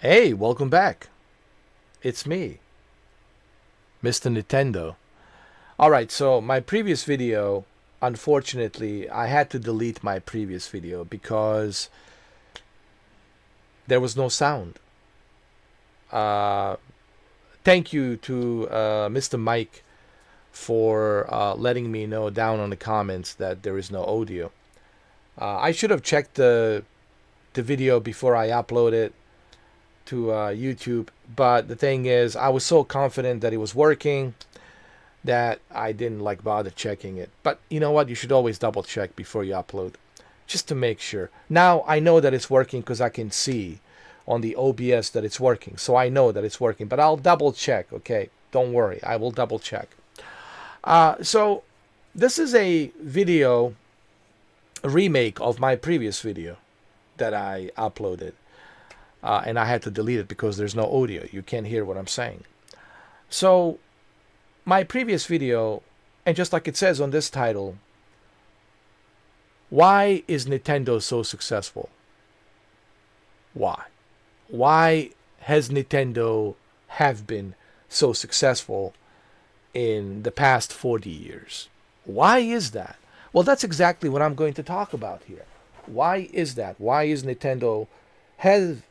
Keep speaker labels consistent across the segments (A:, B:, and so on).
A: Hey, welcome back. It's me, Mr. Nintendo. Alright, so my previous video, unfortunately, I had to delete my previous video because there was no sound. Uh, Thank you to Mr. Mike for letting me know down on the comments that there is no audio. I should have checked the video before I upload it to YouTube, but the thing is, I was so confident that it was working that I didn't like bother checking it. But you know what? You should always double check before you upload, just to make sure. Now I know that it's working because I can see on the OBS that it's working. So I know that it's working, but I'll double check, okay? Don't worry, I will double check. So this is a video, a remake of my previous video that I uploaded. And I had to delete it because there's no audio. You can't hear what I'm saying. So my previous video, and just like it says on this title, why is Nintendo so successful? Why? Why has Nintendo have been so successful in the past 40 years? Why is that? Well, that's exactly what I'm going to talk about here. Why is that? Why is Nintendo have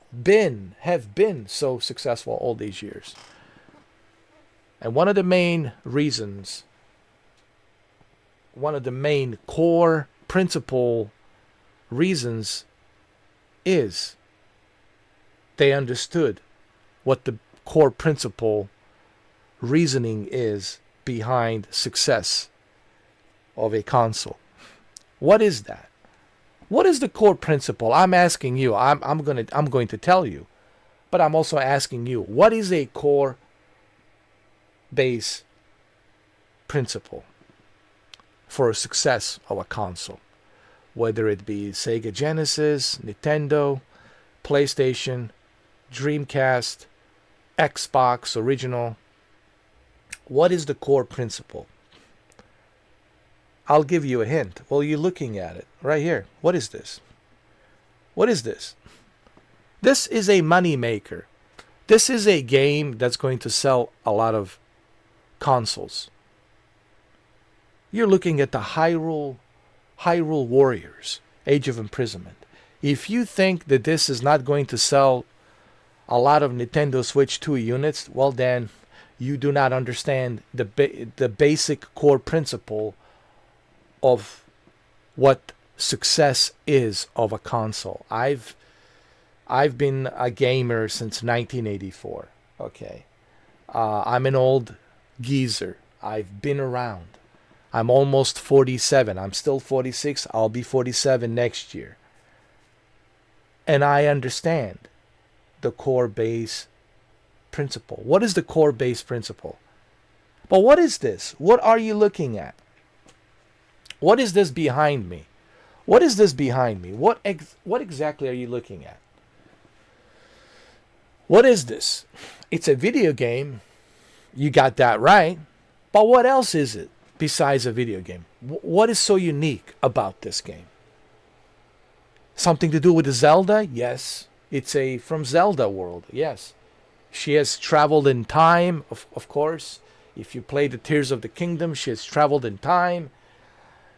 A: been so successful all these years? And one of the main reasons, one of the main core principle reasons is they understood what the core principle reasoning is behind success of a console. What is that? What is the core principle? I'm asking you. I'm going to tell you, but I'm also asking you. What is a core base principle for a success of a console? Whether it be Sega Genesis, Nintendo, PlayStation, Dreamcast, Xbox original. What is the core principle? I'll give you a hint. Well, you're looking at it right here. What is this? What is this? This is a money maker. This is a game that's going to sell a lot of consoles. You're looking at the Hyrule Warriors, Age of Imprisonment. If you think that this is not going to sell a lot of Nintendo Switch 2 units, well then you do not understand the basic core principle of what success is of a console. I've been a gamer since 1984. Okay, I'm an old geezer. I've been around. I'm almost 47. I'm still 46. I'll be 47 next year. And I understand the core base principle. What is the core base principle? But what is this? What are you looking at? What is this behind me? What is this behind me? What exactly are you looking at? What is this? It's a video game. You got that right. But what else is it besides a video game? What is so unique about this game? Something to do with the Zelda? Yes. It's a from Zelda world. Yes. She has traveled in time, of course. If you play the Tears of the Kingdom, she has traveled in time.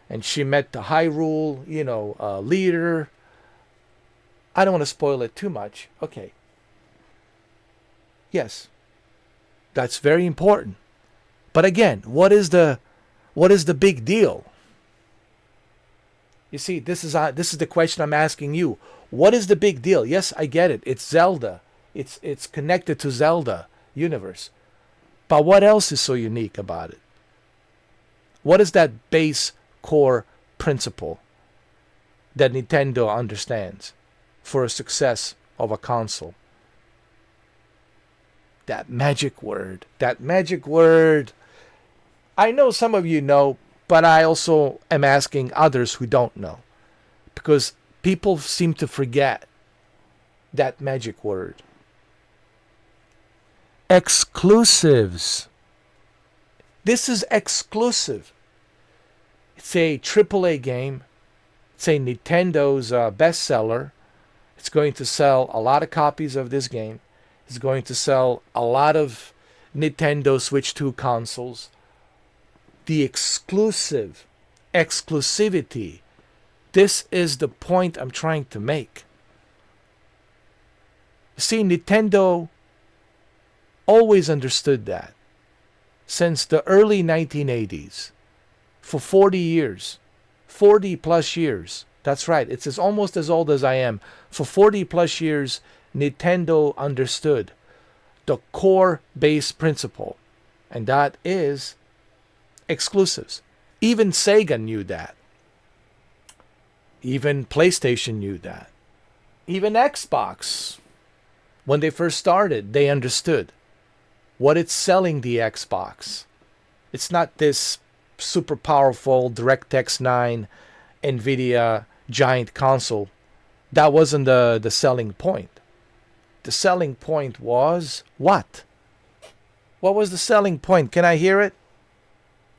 A: And she met the Hyrule, leader. I don't want to spoil it too much. Okay. Yes. That's very important. But again, what is the big deal? You see, this is the question I'm asking you. What is the big deal? Yes, I get it. It's Zelda. It's connected to Zelda universe. But what else is so unique about it? What is that base core principle that Nintendo understands for a success of a console? That magic word. That magic word. I know some of you know, but I also am asking others who don't know. Because people seem to forget that magic word. Exclusives. This is exclusive. It's a AAA game. It's a Nintendo's bestseller. It's going to sell a lot of copies of this game. It's going to sell a lot of Nintendo Switch 2 consoles. The exclusivity. This is the point I'm trying to make. See, Nintendo always understood that. Since the early 1980s. For 40 years. 40 plus years. That's right. It's almost as old as I am. For 40 plus years, Nintendo understood the core base principle. And that is exclusives. Even Sega knew that. Even PlayStation knew that. Even Xbox, when they first started, they understood what it's selling the Xbox. It's not this super powerful DirectX 9 NVIDIA giant console. That wasn't the selling point. The selling point was what? What was the selling point? Can I hear it?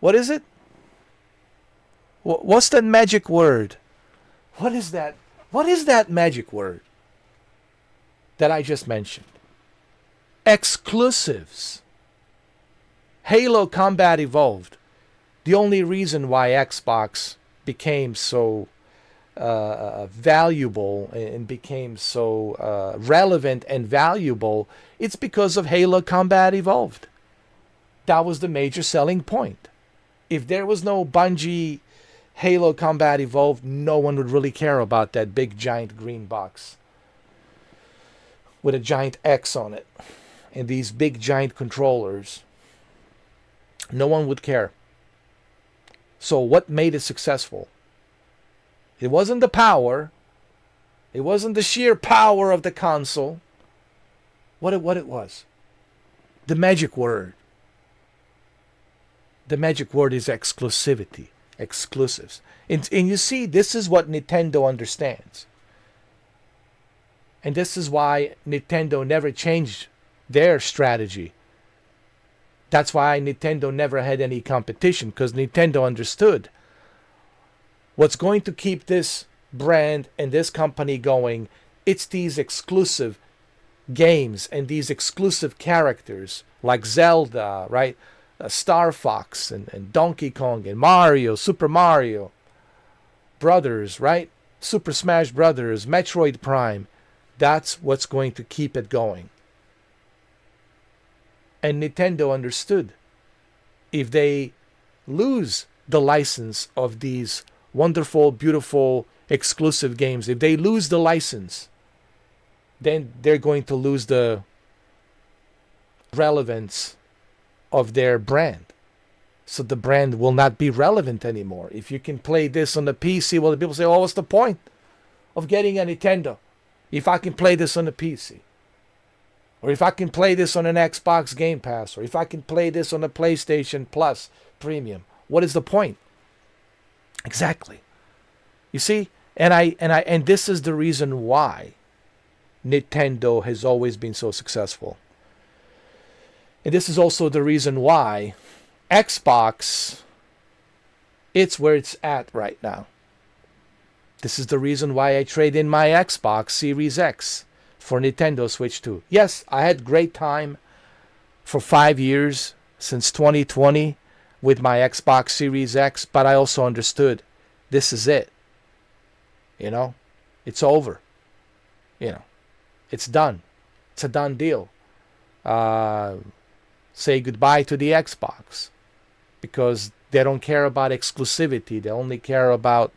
A: What is it? What's that magic word? What is that? What is that magic word that I just mentioned? Exclusives. Halo Combat Evolved. The only reason why Xbox became so valuable and became so relevant and valuable, it's because of Halo Combat Evolved. That was the major selling point. If there was no Bungie Halo Combat Evolved, no one would really care about that big giant green box with a giant X on it and these big giant controllers. No one would care. So what made it successful? It wasn't the power. It wasn't the sheer power of the console. What it was? The magic word. The magic word is exclusivity. Exclusives. And you see, this is what Nintendo understands. And this is why Nintendo never changed their strategy. That's why Nintendo never had any competition, because Nintendo understood what's going to keep this brand and this company going. It's these exclusive games and these exclusive characters like Zelda, right? Star Fox and Donkey Kong and Mario, Super Mario Brothers, right? Super Smash Brothers, Metroid Prime. That's what's going to keep it going. And Nintendo understood if they lose the license of these wonderful, beautiful, exclusive games, if they lose the license, then they're going to lose the relevance of their brand. So the brand will not be relevant anymore. If you can play this on the PC, well, the people say, oh, what's the point of getting a Nintendo if I can play this on the PC? Or if I can play this on an Xbox Game Pass, or if I can play this on a PlayStation Plus Premium, what is the point? Exactly. You see, and this is the reason why Nintendo has always been so successful. And this is also the reason why Xbox, it's where it's at right now. This is the reason why I trade in my Xbox Series X for Nintendo Switch 2. Yes, I had great time for 5 years since 2020 with my Xbox Series X, but I also understood this is it. You know, it's over. You know, it's done. It's a done deal. Say goodbye to the Xbox because they don't care about exclusivity. They only care about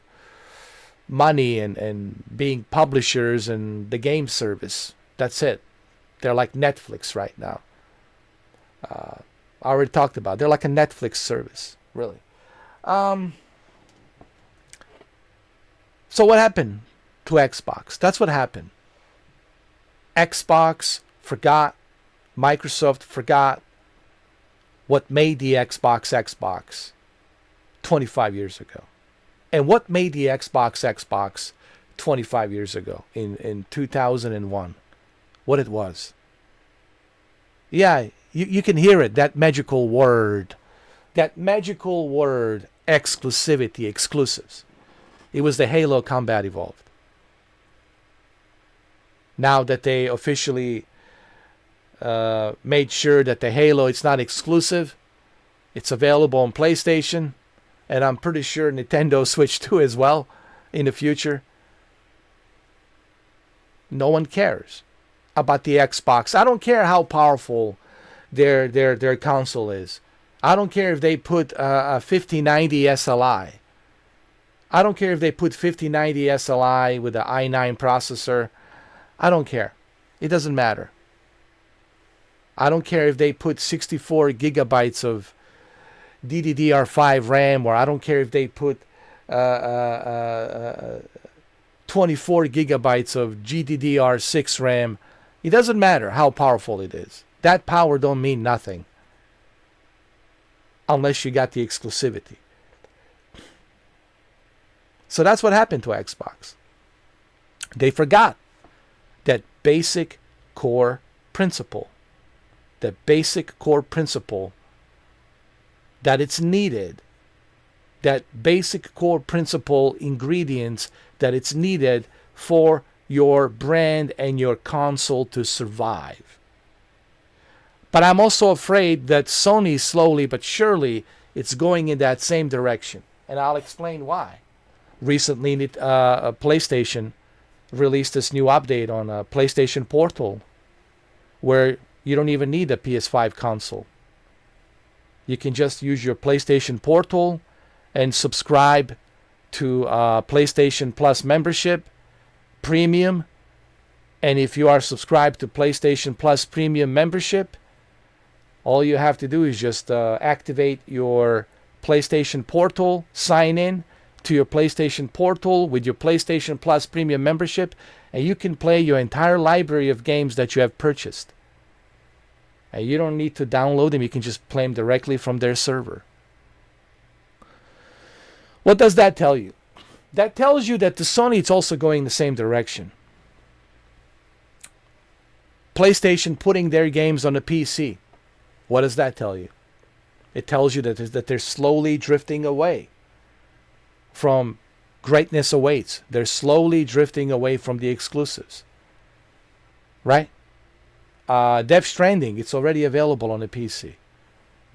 A: money and being publishers and the game service. That's it. They're like Netflix right now. I already talked about it. They're like a Netflix service, really. So what happened to Xbox? That's what happened. Xbox forgot, Microsoft forgot what made the Xbox 25 years ago. And what made the Xbox 25 years ago in 2001? What it was. Yeah, you can hear it, that magical word. That magical word, exclusivity, exclusives. It was the Halo Combat Evolved. Now that they officially made sure that the Halo, it's not exclusive. It's available on PlayStation. And I'm pretty sure Nintendo Switch 2 as well in the future. No one cares about the Xbox. I don't care how powerful their console is. I don't care if they put a 5090 SLI. I don't care if they put 5090 SLI with the i9 processor. I don't care. It doesn't matter. I don't care if they put 64 gigabytes of DDR5 RAM, or I don't care if they put 24 gigabytes of GDDR6 RAM. It doesn't matter how powerful it is. That power don't mean nothing unless you got the exclusivity. So that's what happened to Xbox. They forgot that basic core principle. The basic core principle that it's needed. That basic core principle ingredients that it's needed for your brand and your console to survive. But I'm also afraid that Sony slowly but surely it's going in that same direction. And I'll explain why. Recently, PlayStation released this new update on PlayStation Portal where you don't even need a PS5 console. You can just use your PlayStation Portal and subscribe to PlayStation Plus membership, premium. And if you are subscribed to PlayStation Plus premium membership, all you have to do is just activate your PlayStation Portal, sign in to your PlayStation Portal with your PlayStation Plus premium membership, and you can play your entire library of games that you have purchased. And you don't need to download them. You can just play them directly from their server. What does that tell you? That tells you that the Sony is also going the same direction. PlayStation putting their games on the PC. What does that tell you? It tells you that they're slowly drifting away from greatness awaits. They're slowly drifting away from the exclusives. Right? Death Stranding, it's already available on the PC.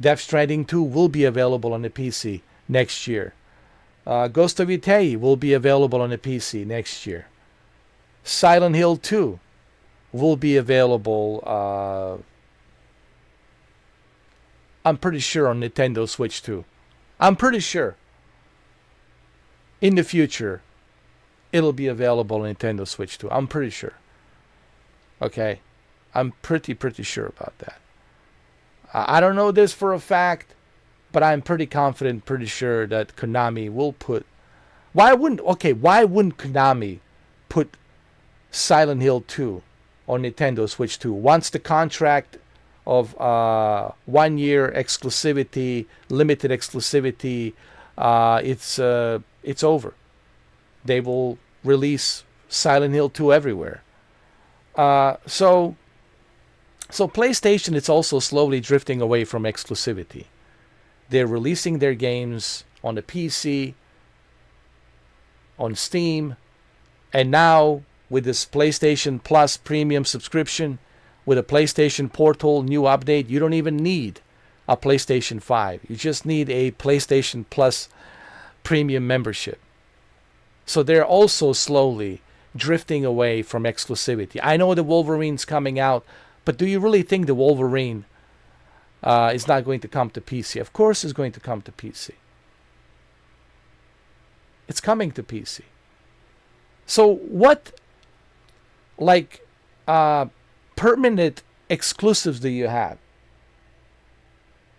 A: Death Stranding 2 will be available on the PC next year. Ghost of Yotei will be available on the PC next year. Silent Hill 2 will be available, I'm pretty sure, on Nintendo Switch 2. I'm pretty sure. In the future, it'll be available on Nintendo Switch 2. I'm pretty sure. Okay? I'm pretty sure about that. I don't know this for a fact, but I'm pretty confident, pretty sure that Konami will put... Why wouldn't Konami put Silent Hill 2 on Nintendo Switch 2? Once the contract of 1 year exclusivity, limited exclusivity, it's over. They will release Silent Hill 2 everywhere. So PlayStation is also slowly drifting away from exclusivity. They're releasing their games on the PC, on Steam, and now with this PlayStation Plus premium subscription, with a PlayStation Portal new update, you don't even need a PlayStation 5. You just need a PlayStation Plus premium membership. So they're also slowly drifting away from exclusivity. I know the Wolverine's coming out, but do you really think the Wolverine is not going to come to PC? Of course it's going to come to PC. It's coming to PC. So what, permanent exclusives do you have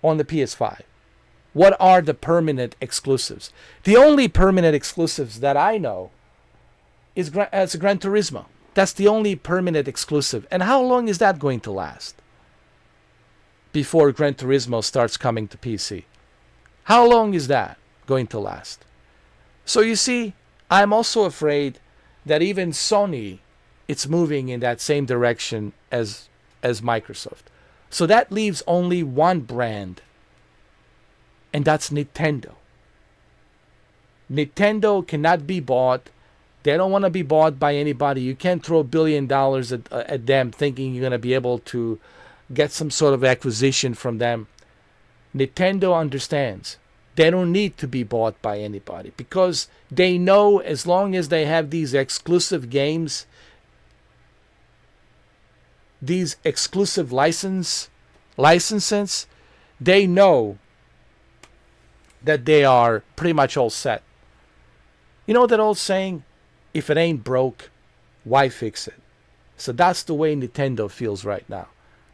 A: on the PS5? What are the permanent exclusives? The only permanent exclusives that I know is Gran Turismo. That's the only permanent exclusive. And how long is that going to last before Gran Turismo starts coming to PC? How long is that going to last? So you see, I'm also afraid that even Sony, it's moving in that same direction as Microsoft. So that leaves only one brand, and that's Nintendo. Nintendo cannot be bought They don't want to be bought by anybody. You can't throw $1 billion at them thinking you're going to be able to get some sort of acquisition from them. Nintendo understands they don't need to be bought by anybody because they know as long as they have these exclusive games, these exclusive licenses, they know that they are pretty much all set. You know that old saying, if it ain't broke, why fix it? So that's the way Nintendo feels right now.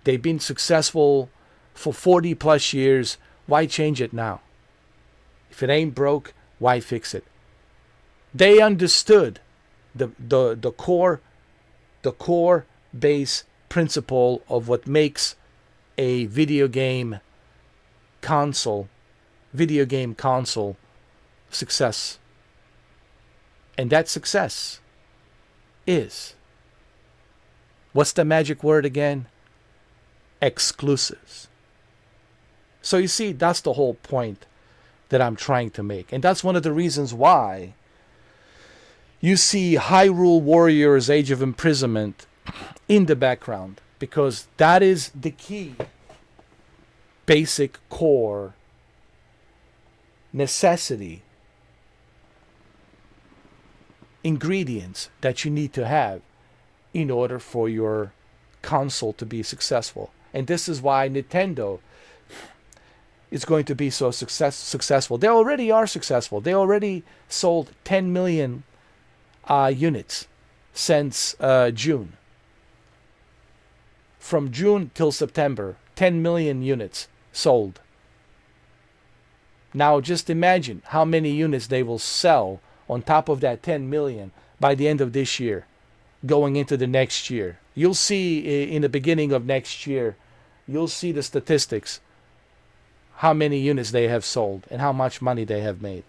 A: They've been successful for 40 plus years. Why change it now? If it ain't broke, why fix it? They understood the core base principle of what makes a video game console success. And that success is, what's the magic word again? Exclusives. So you see, that's the whole point that I'm trying to make. And that's one of the reasons why you see Hyrule Warriors Age of Imprisonment in the background. Because that is the key, basic core necessity ingredients that you need to have in order for your console to be successful. And this is why Nintendo is going to be so successful. They already are successful. They already sold 10 million units since June. From June till September, 10 million units sold. Now just imagine how many units they will sell on top of that 10 million by the end of this year, going into the next year. You'll see in the beginning of next year, you'll see the statistics, how many units they have sold and how much money they have made.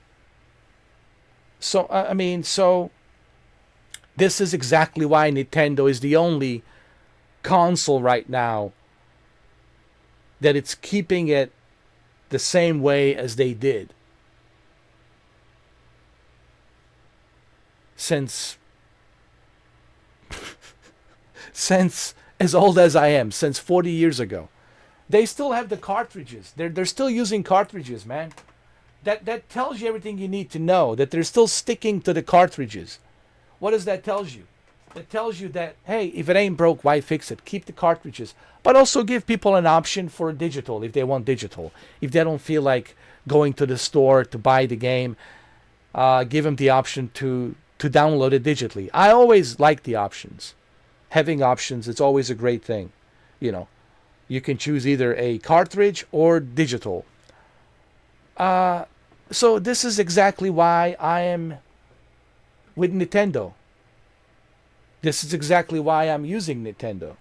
A: So, so this is exactly why Nintendo is the only console right now that it's keeping it the same way as they did since as old as I am, since 40 years ago. They still have the cartridges. They're still using cartridges, man. That tells you everything you need to know, that they're still sticking to the cartridges. What does that tell you? It tells you that, hey, if it ain't broke, why fix it? Keep the cartridges. But also give people an option for digital if they want digital. If they don't feel like going to the store to buy the game, give them the option to download it digitally. I always like the options. Having options, it's always a great thing. You know, you can choose either a cartridge or digital. So this is exactly why I am with Nintendo. This is exactly why I'm using Nintendo.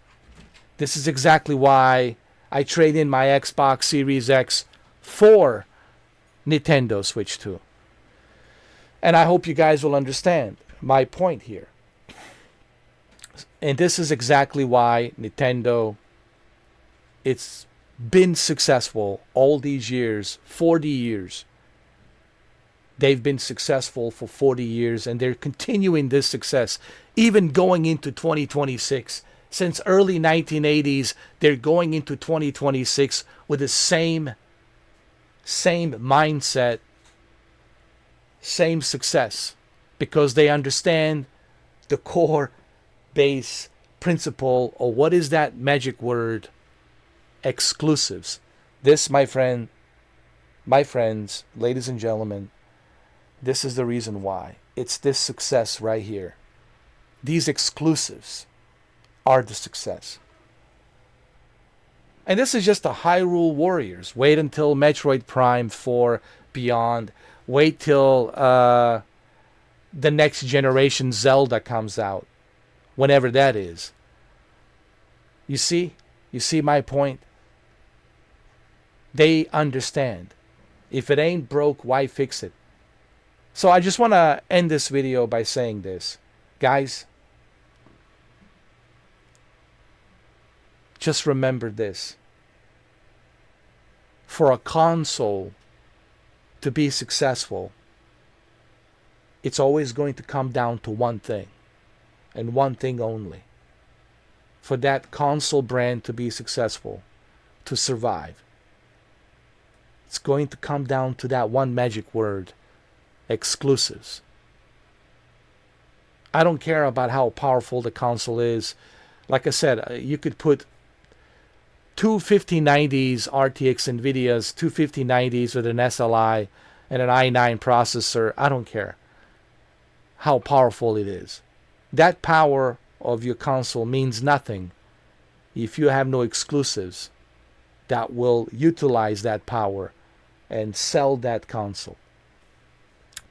A: This is exactly why I trade in my Xbox Series X for Nintendo Switch 2. And I hope you guys will understand my point here. And this is exactly why Nintendo, it's been successful all these years, 40 years. They've been successful for 40 years and they're continuing this success even going into 2026. Since early 1980s, they're going into 2026 with the same mindset, same success, because they understand the core base principle, or what is that magic word? Exclusives. This, my friends, ladies and gentlemen, this is the reason why. It's this success right here. These exclusives are the success. And this is just the Hyrule Warriors. Wait until Metroid Prime 4 Beyond. Wait till the next generation Zelda comes out. Whenever that is. You see? You see my point? They understand. If it ain't broke, why fix it? So I just want to end this video by saying this. Guys, just remember this. For a console to be successful, it's always going to come down to one thing, and one thing only. For that console brand to be successful, to survive, it's going to come down to that one magic word: exclusives. I don't care about how powerful the console is. Like I said, you could put two 5090s RTX NVIDIAs, two 5090s with an SLI and an i9 processor. I don't care how powerful it is. That power of your console means nothing if you have no exclusives that will utilize that power and sell that console.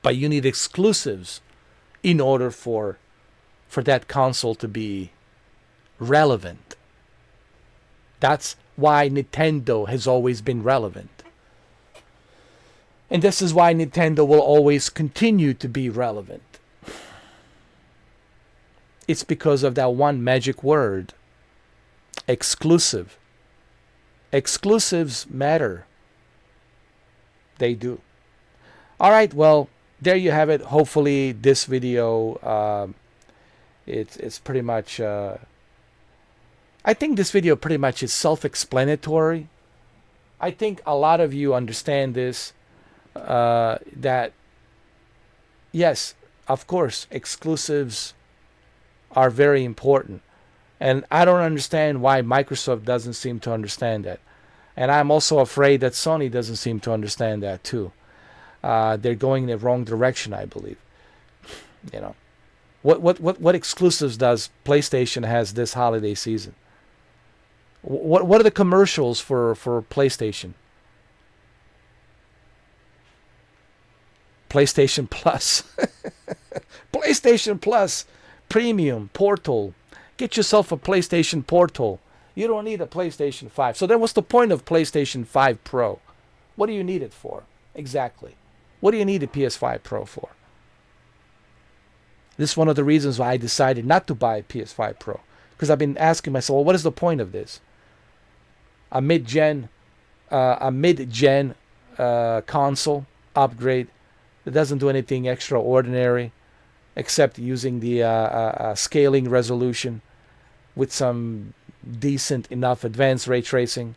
A: But you need exclusives in order for that console to be relevant. That's why Nintendo has always been relevant. And this is why Nintendo will always continue to be relevant. It's because of that one magic word: exclusive. Exclusives matter. They do. All right, well, there you have it. Hopefully this video, it's pretty much, I think this video pretty much is self-explanatory. I think a lot of you understand this, that yes, of course, exclusives are very important. And I don't understand why Microsoft doesn't seem to understand that. And I'm also afraid that Sony doesn't seem to understand that too. They're going in the wrong direction, I believe. You know, what exclusives does PlayStation has this holiday season? What are the commercials for PlayStation? PlayStation Plus. PlayStation Plus Premium Portal. Get yourself a PlayStation Portal. You don't need a PlayStation 5. So then what's the point of PlayStation 5 Pro? What do you need it for? Exactly. What do you need a PS5 Pro for? This is one of the reasons why I decided not to buy a PS5 Pro. Because I've been asking myself, well, what is the point of this? A mid-gen console upgrade that doesn't do anything extraordinary except using the scaling resolution with some decent enough advanced ray tracing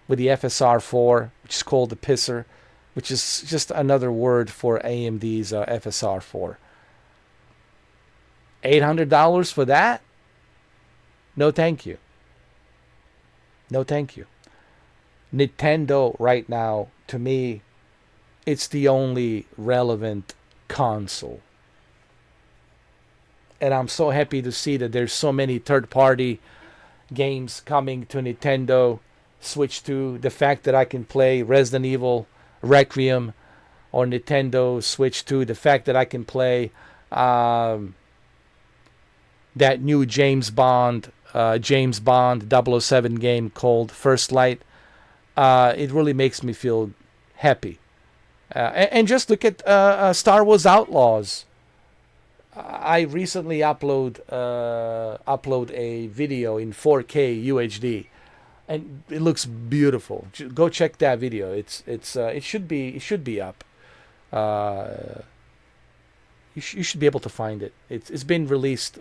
A: with the FSR 4, which is called the pisser, which is just another word for AMD's FSR 4. $800 for that? No thank you. No thank you. Nintendo right now, to me, it's the only relevant console. And I'm so happy to see that there's so many third-party games coming to Nintendo Switch 2. The fact that I can play Resident Evil Requiem on Nintendo Switch 2. The fact that I can play that new James Bond 007 game called First Light. It really makes me feel happy. And just look at Star Wars Outlaws. I recently upload a video in 4K UHD, and it looks beautiful. Go check that video. It should be up. You should be able to find it. It's been released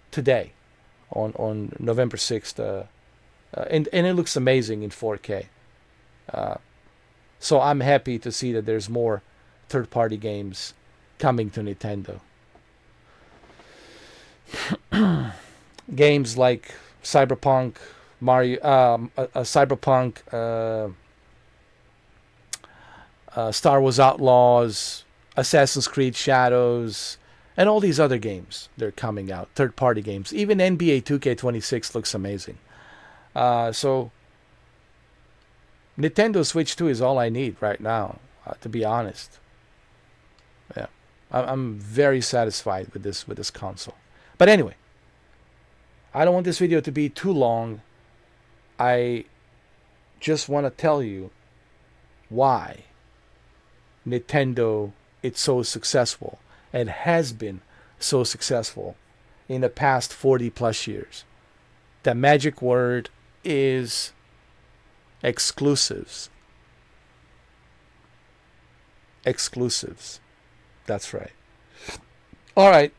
A: today, on November 6th, and it looks amazing in 4K. So I'm happy to see that there's more third-party games coming to Nintendo. Games like Cyberpunk, Star Wars Outlaws, Assassin's Creed Shadows, and all these other games, they're coming out, third-party games. Even NBA 2K26 looks amazing. So Nintendo Switch 2 is all I need right now, to be honest. Yeah, I'm very satisfied with this console. But anyway, I don't want this video to be too long. I just want to tell you why Nintendo is so successful and has been so successful in the past 40 plus years. The magic word is exclusives. Exclusives. That's right. All right.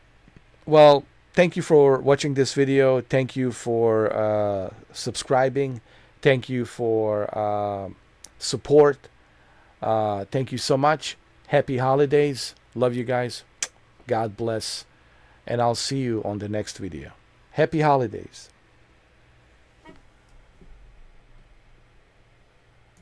A: Well, thank you for watching this video. Thank you for subscribing. Thank you for support. Thank you so much. Happy holidays. Love you guys. God bless. And I'll see you on the next video. Happy holidays.